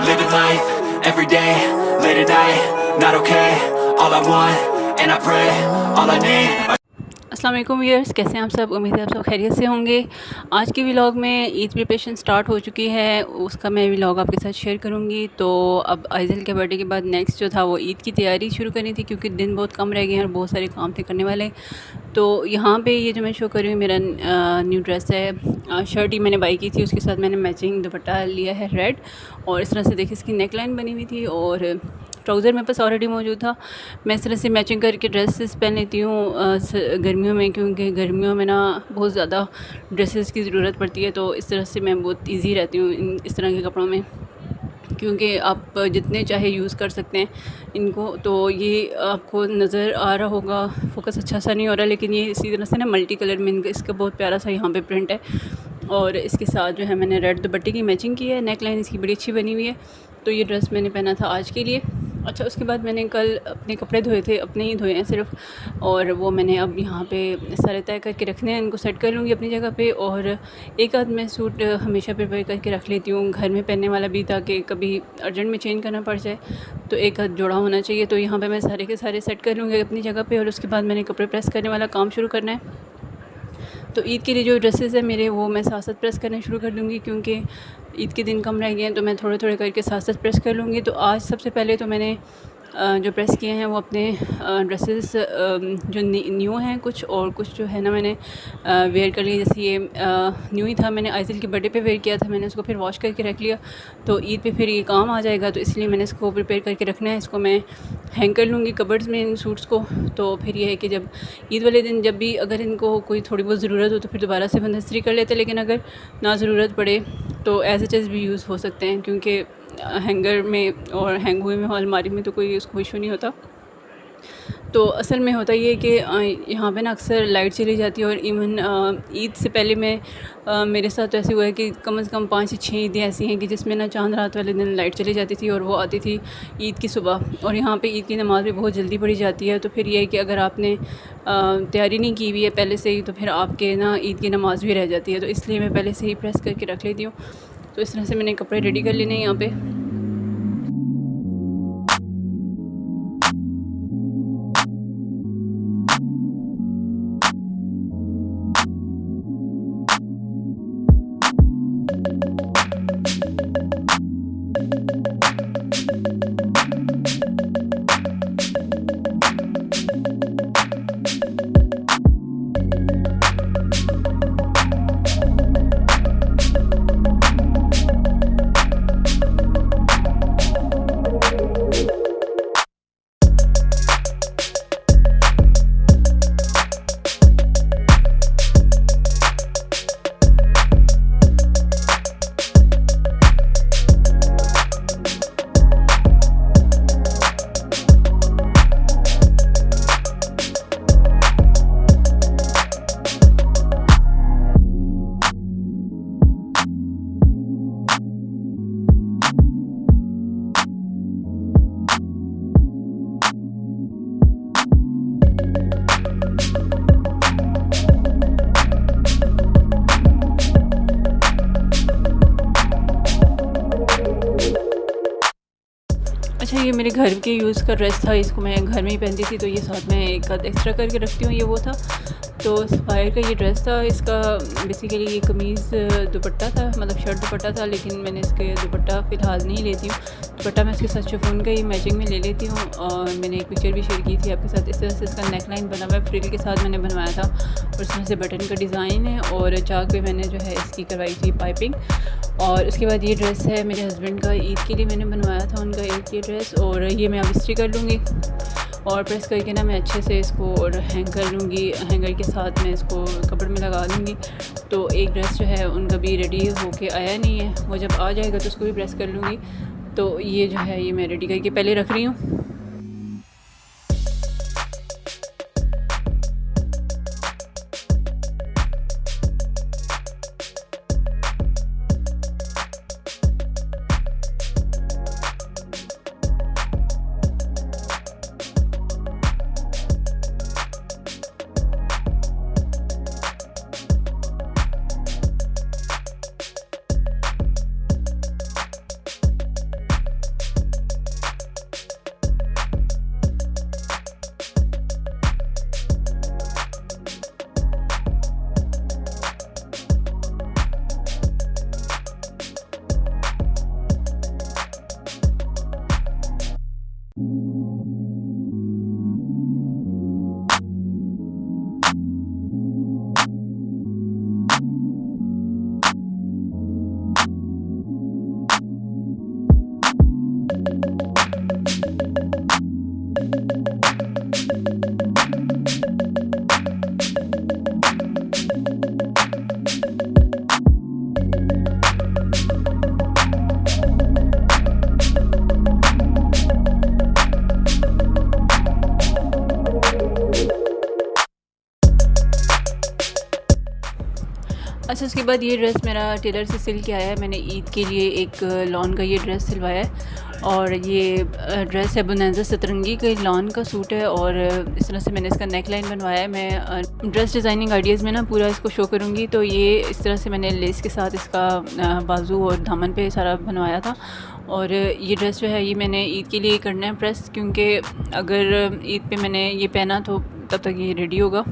living life, every day, late at night, not okay. All I want, and I pray, all I need. अस्सलाम वालेकुम viewers, कैसे हैं आप सब। उम्मीद है आप सब खैरियत से होंगे। आज के व्लॉग में ईद प्रिपरेशन स्टार्ट हो चुकी है, उसका मैं व्लॉग आपके साथ शेयर करूंगी। तो अब आइज़ल के बर्थडे के बाद नेक्स्ट जो था वो ईद की तैयारी शुरू करनी थी, क्योंकि दिन बहुत कम रह गए हैं और बहुत सारे काम थे करने वाले। तो यहाँ पे ये जो मैं शो कर रही हूँ मेरा न्यू ड्रेस है। शर्ट ही मैंने बाई की थी, उसके साथ मैंने मैचिंग दुपट्टा लिया है रेड, और इस तरह से देखिए इसकी नेक लाइन बनी हुई थी और ट्राउज़र मेरे पास ऑलरेडी मौजूद था। मैं इस तरह से मैचिंग करके ड्रेसेस पहन लेती हूँ गर्मियों में, क्योंकि गर्मियों में ना बहुत ज़्यादा ड्रेसेस की ज़रूरत पड़ती है। तो इस तरह से मैं बहुत इजी रहती हूँ इस तरह के कपड़ों में, क्योंकि आप जितने चाहे यूज़ कर सकते हैं इनको। तो ये आपको नज़र आ रहा होगा, फोकस अच्छा सा नहीं हो रहा, लेकिन ये इसी तरह से ना मल्टी कलर में इसका बहुत प्यारा सा यहाँ पे प्रिंट है। और इसके साथ जो है मैंने रेड दुपट्टे की मैचिंग की है, नेक लाइन इसकी बड़ी अच्छी बनी हुई है। तो ये ड्रेस मैंने पहना था आज के लिए। अच्छा, उसके बाद मैंने कल अपने कपड़े धोए थे, अपने ही धोए हैं सिर्फ, और वो मैंने अब यहाँ पे सारे तय करके रखने हैं, इनको सेट कर लूँगी अपनी जगह पे। और एक आध मैं सूट हमेशा प्रिपेयर करके रख लेती हूँ घर में पहनने वाला भी, ताकि कभी अर्जेंट में चेंज करना पड़ जाए तो एक आध जोड़ा होना चाहिए। तो यहाँ पर मैं सारे के सारे सेट कर लूँगी अपनी जगह पर, और उसके बाद मैंने कपड़े प्रेस करने वाला काम शुरू करना है। तो ईद के लिए जो ड्रेसेस है मेरे, वो मैं साथ साथ प्रेस करना शुरू कर दूँगी, क्योंकि ईद के दिन कम रह गए हैं। तो मैं थोड़े थोड़े करके साथ साथ प्रेस कर लूँगी। तो आज सबसे पहले तो मैंने जो प्रेस किए हैं वो अपने ड्रेसेस जो न्यू हैं कुछ, और कुछ जो है ना मैंने वेयर कर लिया। जैसे ये न्यू ही था, मैंने आइज़ल के बर्थडे पे वेयर किया था, मैंने उसको फिर वॉश करके रख लिया। तो ईद पे फिर ये काम आ जाएगा, तो इसलिए मैंने इसको प्रिपेयर करके रखना है। इसको मैं हैंग कर लूँगी कबर्ड्स में इन सूट्स को। तो फिर ये है कि जब ईद वाले दिन जब भी अगर इनको कोई थोड़ी बहुत ज़रूरत हो तो फिर दोबारा से बंद इस्त्री कर लेते, लेकिन अगर ना ज़रूरत पड़े तो एज इट इज़ भी यूज़ हो सकते हैं, क्योंकि हैंगर में और हैंग हुए में अलमारी में तो कोई उसको इशू नहीं होता। तो असल में होता ये है कि यहाँ पे ना अक्सर लाइट चली जाती है, और इवन ईद से पहले मेरे साथ तो ऐसे हुआ है कि कम से कम 5 से 6 ईदें ऐसी हैं कि जिसमें ना चांद रात वाले दिन लाइट चली जाती थी, और वो आती थी ईद की सुबह। और यहाँ पे ईद की नमाज़ भी बहुत जल्दी पढ़ी जाती है। तो फिर ये है कि अगर आपने तैयारी नहीं की हुई है पहले से ही, तो फिर आपके ना ईद की नमाज़ भी रह जाती है। तो इसलिए मैं पहले से ही प्रेस करके रख लेती हूँ। तो इस तरह से मैंने कपड़े रेडी कर लेने हैं यहाँ पे। अच्छा, ये मेरे घर के यूज़ का ड्रेस था, इसको मैं घर में ही पहनती थी, तो ये साथ में एक आध एक्स्ट्रा करके रखती हूँ, ये वो था। तो सफ़ायर का ये ड्रेस था, इसका बेसिकली ये कमीज़ दुपट्टा था, मतलब शर्ट दुपट्टा था, लेकिन मैंने इसके दुपट्टा फ़िलहाल नहीं लेती हूँ। दुपट्टा मैं इसके साथ शिफॉन का ही मैचिंग में ले लेती हूँ। और मैंने एक पिक्चर भी शेयर की थी आपके साथ। इस तरह से इसका नेक लाइन बना हुआ है, फ्रिल के साथ मैंने बनवाया था, और इसमें से बटन का डिज़ाइन है, और चाक पे मैंने जो है इसकी करवाई थी पाइपिंग। और उसके बाद ये ड्रेस है मेरे हस्बैंड का, ईद के लिए मैंने बनवाया था उनका एक ये ड्रेस, और ये मैं अब इस्त्री कर लूँगी और प्रेस करके ना मैं अच्छे से इसको और हैंग कर लूँगी। हैंगर के साथ मैं इसको कपड़े में लगा दूँगी। तो एक ड्रेस जो है उनका भी रेडी होके आया नहीं है, वो जब आ जाएगा तो उसको भी प्रेस कर लूँगी। तो ये जो है ये मैं रेडी करके पहले रख रही हूँ। अच्छा, उसके बाद ये ड्रेस मेरा टेलर से सिल के आया है। मैंने ईद के लिए एक लॉन का ये ड्रेस सिलवाया है और ये ड्रेस है बोनांजा सतरंगी के लॉन का सूट है और इस तरह से मैंने इसका नेक लाइन बनवाया है। मैं ड्रेस डिज़ाइनिंग आइडियाज़ में ना पूरा इसको शो करूँगी। तो ये इस तरह से मैंने लेस के साथ इसका बाजू और दामन पे सारा बनवाया था। और ये ड्रेस जो है ये मैंने ईद के लिए करना है प्रेस, क्योंकि अगर ईद पे मैंने ये पहना तो तब तक ये रेडी होगा।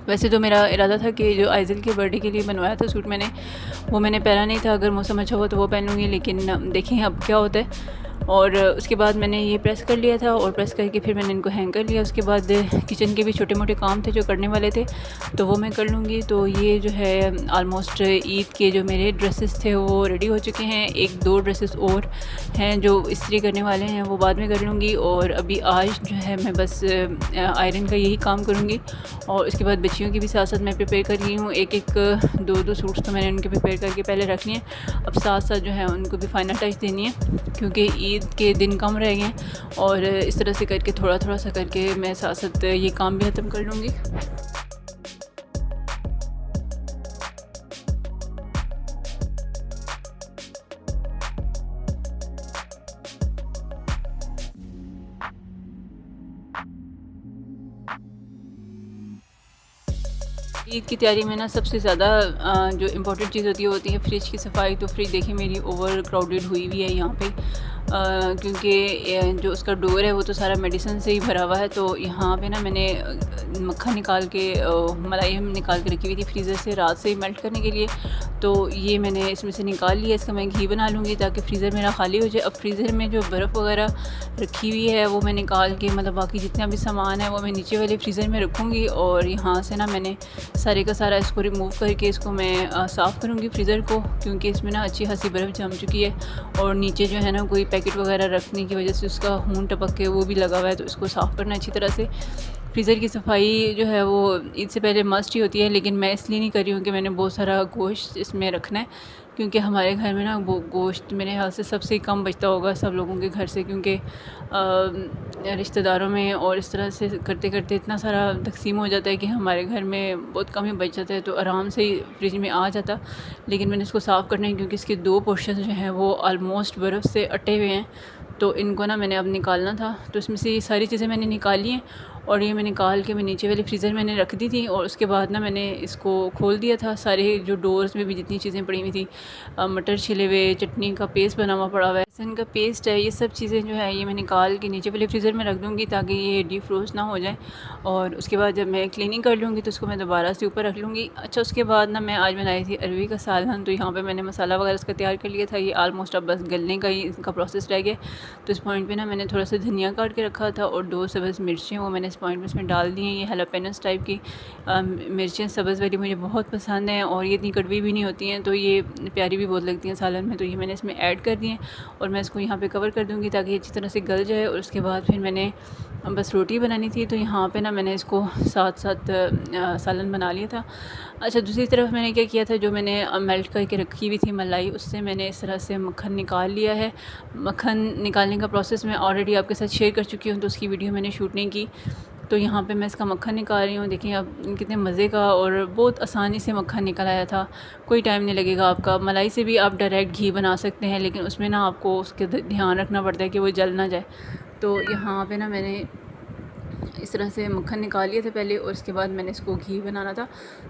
वैसे तो मेरा इरादा था कि जो आइज़ल के बर्थडे के लिए बनवाया था सूट मैंने, वो मैंने पहना नहीं था। अगर मौसम अच्छा हुआ तो वो पहनूँगी, लेकिन देखें अब क्या होता है। और उसके बाद मैंने ये प्रेस कर लिया था और प्रेस करके फिर मैंने इनको हैंग कर लिया। उसके बाद किचन के भी छोटे मोटे काम थे जो करने वाले थे, तो वो मैं कर लूँगी। तो ये जो है आलमोस्ट ईद के जो मेरे ड्रेसेस थे वो रेडी हो चुके हैं। एक दो ड्रेसेस और हैं जो इस्त्री करने वाले हैं, वो बाद में कर लूँगी। और अभी आज जो है मैं बस आयरन का यही काम करूँगी और उसके बाद बच्चियों की भी साथ साथ मैं प्रिपेयर कर रही हूँ। एक दो दो सूट्स तो मैंने उनके प्रिपेयर करके पहले रख लिए हैं। अब साथ साथ जो है उनको भी फाइनल टच देनी है, क्योंकि ईद के दिन कम रह गए और इस तरह से करके थोड़ा थोड़ा सा करके मैं साथ साथ ये काम भी ख़त्म कर लूँगी। ईद की तैयारी में ना सबसे ज़्यादा जो इम्पोर्टेंट चीज़ होती है फ्रिज की सफाई। तो फ्रिज देखिए मेरी ओवर क्राउडेड हुई हुई है यहाँ पे, क्योंकि जो उसका डोर है वो तो सारा मेडिसिन से ही भरा हुआ है। तो यहाँ पे ना मैंने मक्खन निकाल के मलाई निकाल के रखी हुई थी फ्रीज़र से रात से ही मेल्ट करने के लिए। तो ये मैंने इसमें से निकाल लिया। इसका मैं घी बना लूँगी ताकि फ्रीज़र मेरा खाली हो जाए। अब फ्रीज़र में जो बर्फ़ वगैरह रखी हुई है वो मैं निकाल के, मतलब बाकी जितना भी सामान है वो मैं नीचे वाले फ्रीज़र में रखूँगी। और यहाँ से ना मैंने सारे का सारा इसको रिमूव करके इसको मैं साफ़ करूँगी फ्रीज़र को, क्योंकि इसमें ना अच्छी खासी बर्फ़ जम चुकी है और नीचे जो है ना कोई पैकेट वगैरह रखने की वजह से उसका खून टपक के वो भी लगा हुआ है। तो इसको साफ़ करना अच्छी तरह से। फ्रीज़र की सफाई जो है वो ईद से पहले मस्ट ही होती है, लेकिन मैं इसलिए नहीं कर रही हूँ कि मैंने बहुत सारा गोश्त इसमें रखना है, क्योंकि हमारे घर में ना वो गोश्त मेरे ख्याल से सबसे कम बचता होगा सब लोगों के घर से, क्योंकि रिश्तेदारों में और इस तरह से करते करते इतना सारा तकसीम हो जाता है कि हमारे घर में बहुत कम ही बच जाता है। तो आराम से ही फ्रिज में आ जाता, लेकिन मैंने इसको साफ़ करना है क्योंकि इसके दो पोर्शन जो हैं वो आलमोस्ट बर्फ़ से अटे हुए हैं। तो इनको ना मैंने अब निकालना था। तो इसमें से ये सारी चीज़ें मैंने निकाली हैं और ये मैं निकाल के मैं नीचे वाले फ्रीज़र मैंने रख दी थी। और उसके बाद ना मैंने इसको खोल दिया था। सारे जो डोर्स में भी जितनी चीज़ें पड़ी हुई थी, मटर छिले हुए, चटनी का पेस्ट बना हुआ पड़ा हुआ है, लहसुन का पेस्ट है, ये सब चीज़ें जो है ये मैं निकाल के नीचे वाले फ्रीज़र में रख दूँगी ताकि ये डिफ्रोस्ट ना हो जाए। और उसके बाद जब मैं क्लीनिंग कर लूँगी तो उसको मैं दोबारा से ऊपर रख लूँगी। अच्छा, उसके बाद ना मैं आज बनाई थी अरवी का सालन। तो यहाँ पर मैंने मसाला वगैरह इसका तैयार कर लिया था। ये आलमोस्ट अब बस गलने का ही इसका प्रोसेस रह गया। तो इस पॉइंट पे ना मैंने थोड़ा सा धनिया काट के रखा था और 2 सब्ज़ मिर्चें वो मैंने इस पॉइंट में इसमें डाल दी हैं। ये हैलापेनोस टाइप की मिर्चें सब्ज़ वाली मुझे बहुत पसंद हैं और ये इतनी कड़वी भी नहीं होती हैं, तो ये प्यारी भी बहुत लगती हैं सालन में। तो ये मैंने इसमें ऐड कर दिए और मैं इसको यहाँ पे कवर कर दूँगी ताकि ये अच्छी तरह से गल जाए। और उसके बाद फिर मैंने बस रोटी बनानी थी, तो यहाँ पे ना मैंने इसको साथ साथ सालन बना लिया था। अच्छा, दूसरी तरफ मैंने क्या किया था, जो मैंने मेल्ट करके रखी हुई थी मलाई, उससे मैंने इस तरह से मक्खन निकाल लिया है। मक्खन निकालने का प्रोसेस मैं ऑलरेडी आपके साथ शेयर कर चुकी हूँ, तो उसकी वीडियो मैंने शूट नहीं की। तो यहाँ पे मैं इसका मक्खन निकाल रही हूँ। देखिए अब कितने मज़े का और बहुत आसानी से मक्खन निकल आया था, कोई टाइम नहीं लगेगा आपका। मलाई से भी आप डायरेक्ट घी बना सकते हैं, लेकिन उसमें ना आपको उसके ध्यान रखना पड़ता है कि वो जल ना जाए। तो यहाँ पे ना मैंने इस तरह से मक्खन निकाल लिए थे पहले और उसके बाद मैंने इसको घी बनाना था।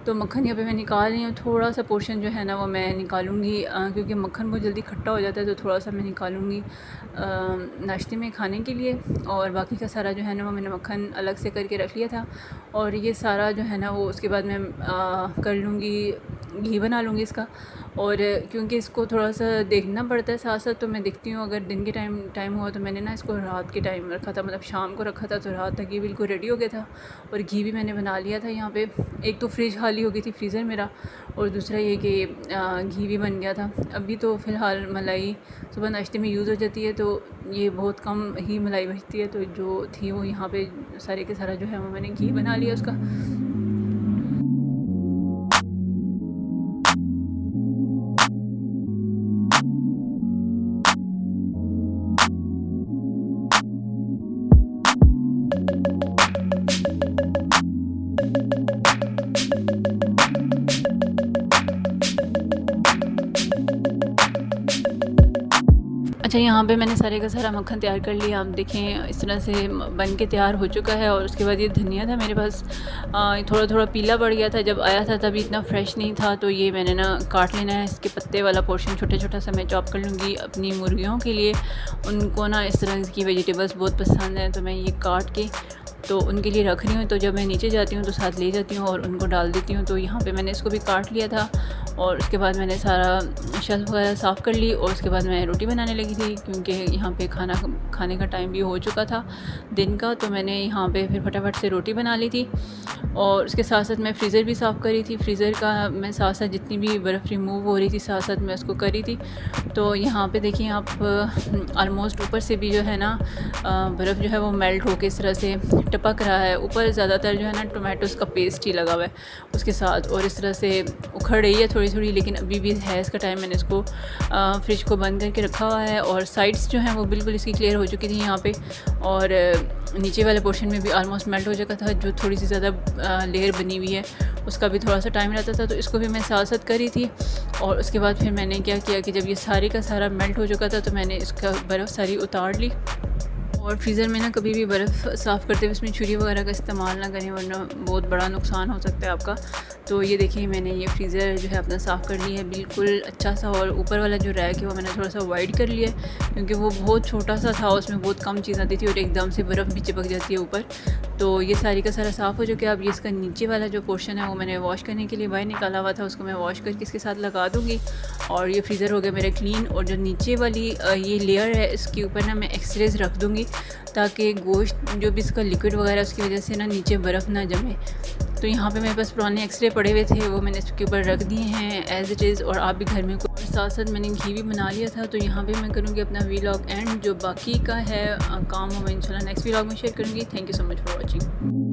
तो मक्खन यहाँ पे मैं निकाल रही हूँ। थोड़ा सा पोर्शन जो है ना वो मैं निकालूंगी, क्योंकि मक्खन बहुत जल्दी खट्टा हो जाता है, तो थोड़ा सा मैं निकालूंगी नाश्ते में खाने के लिए। और बाकी का सारा जो है ना वो मैंने मक्खन अलग से करके रख लिया था। और ये सारा जो है ना वो उसके बाद मैं कर लूँगी घी बना लूँगी इसका। और क्योंकि इसको थोड़ा सा देखना पड़ता है साथ साथ, तो मैं देखती हूँ अगर दिन के टाइम हुआ तो मैंने ना इसको रात के टाइम रखा था, मतलब शाम को रखा था, तो रात तक ये बिल्कुल रेडी हो गया था। और घी भी मैंने बना लिया था यहाँ पे। एक तो फ्रिज खाली हो गई थी, फ्रीज़र मेरा, और दूसरा ये कि घी भी बन गया था। अभी तो फ़िलहाल मलाई सुबह नाश्ते में यूज़ हो जाती है, तो ये बहुत कम ही मलाई बचती है, तो जो थी वो यहाँ पे सारे के सारा जो है वो मैंने घी बना लिया उसका। अच्छा, यहाँ पे मैंने सारे का सारा मक्खन तैयार कर लिया। आप देखें इस तरह से बन के तैयार हो चुका है। और उसके बाद ये धनिया था मेरे पास, थोड़ा थोड़ा पीला पड़ गया था जब आया था, तभी इतना फ्रेश नहीं था, तो ये मैंने ना काट लेना है। इसके पत्ते वाला पोर्शन छोटा छोटा सा मैं चॉप कर लूँगी अपनी मुर्गियों के लिए। उनको ना इस तरह की वेजिटेबल्स बहुत पसंद है, तो मैं ये काट के तो उनके लिए रख रही हूँ। तो जब मैं नीचे जाती हूँ तो साथ ले जाती हूँ और उनको डाल देती हूँ। तो यहाँ पे मैंने इसको भी काट लिया था और उसके बाद मैंने सारा शेल्फ वगैरह साफ़ कर ली। और उसके बाद मैं रोटी बनाने लगी थी, क्योंकि यहाँ पे खाना खाने का टाइम भी हो चुका था दिन का। तो मैंने यहाँ पे फिर फटाफट से रोटी बना ली थी। और उसके साथ साथ मैं फ्रीज़र भी साफ़ करी थी। फ्रीज़र का मैं साथ साथ जितनी भी बर्फ़ रिमूव हो रही थी साथ साथ मैं उसको करी थी। तो यहाँ पे देखिए आप, ऑलमोस्ट ऊपर से भी जो है ना बर्फ़ जो है वो मेल्ट होकर इस तरह से टपक रहा है। ऊपर ज़्यादातर जो है ना टोमेटोज़ का पेस्ट ही लगा हुआ है उसके साथ, और इस तरह से उखड़ रही है थोड़ी थोड़ी, लेकिन अभी भी है इसका टाइम। मैंने इसको फ्रिज को बंद करके रखा हुआ है। और साइड्स जो हैं वो बिल्कुल इसकी क्लियर हो चुकी थी यहाँ पे। और नीचे वाले पोर्शन में भी ऑलमोस्ट मेल्ट हो चुका था। जो थोड़ी सी ज़्यादा लेयर बनी हुई है उसका भी थोड़ा सा टाइम रहता था, तो इसको भी मैं साथ साथ करी थी। और उसके बाद फिर मैंने क्या किया कि जब ये सारे का सारा मेल्ट हो चुका था तो मैंने इसका बर्फ़ सारी उतार ली। और फ्रीज़र में ना कभी भी बर्फ़ साफ़ करते हुए उसमें छुरी वगैरह का इस्तेमाल ना करें, वरना बहुत बड़ा नुकसान हो सकता है आपका। तो ये देखिए मैंने ये फ्रीज़र जो है अपना साफ़ कर लिया है बिल्कुल अच्छा सा। और ऊपर वाला जो रैक है वो मैंने थोड़ा सा वाइड कर लिया है, क्योंकि वो बहुत छोटा सा था, उसमें बहुत कम चीज़ आती थी और एकदम से बर्फ़ भी चिपक जाती है ऊपर। तो ये सारी का सारा साफ़ हो चुका है। अब ये इसका नीचे वाला जो पोर्शन है वो मैंने वॉश करने के लिए बाहर निकाला हुआ था, उसको मैं वॉश करके इसके साथ लगा दूँगी। और ये फ्रीज़र हो गया मेरा क्लीन। और जो नीचे वाली ये लेयर है इसके ऊपर ना मैं एक्सरेज रख दूँगी, ताकि गोश्त जो भी इसका लिक्विड वगैरह उसकी वजह से ना नीचे बर्फ़ ना जमे। तो यहाँ पे मेरे पास पुराने एक्सरे पड़े हुए थे, वो मैंने इसके ऊपर रख दिए हैं एज़ इट इज़। और आप भी घर में को साथ साथ मैंने घी भी बना लिया था। तो यहाँ पे मैं करूँगी अपना वीलॉग एंड, जो बाकी का है काम वो मैं इंशाल्लाह नेक्स्ट वीलॉग में शेयर करूँगी। Thank you so much for watching.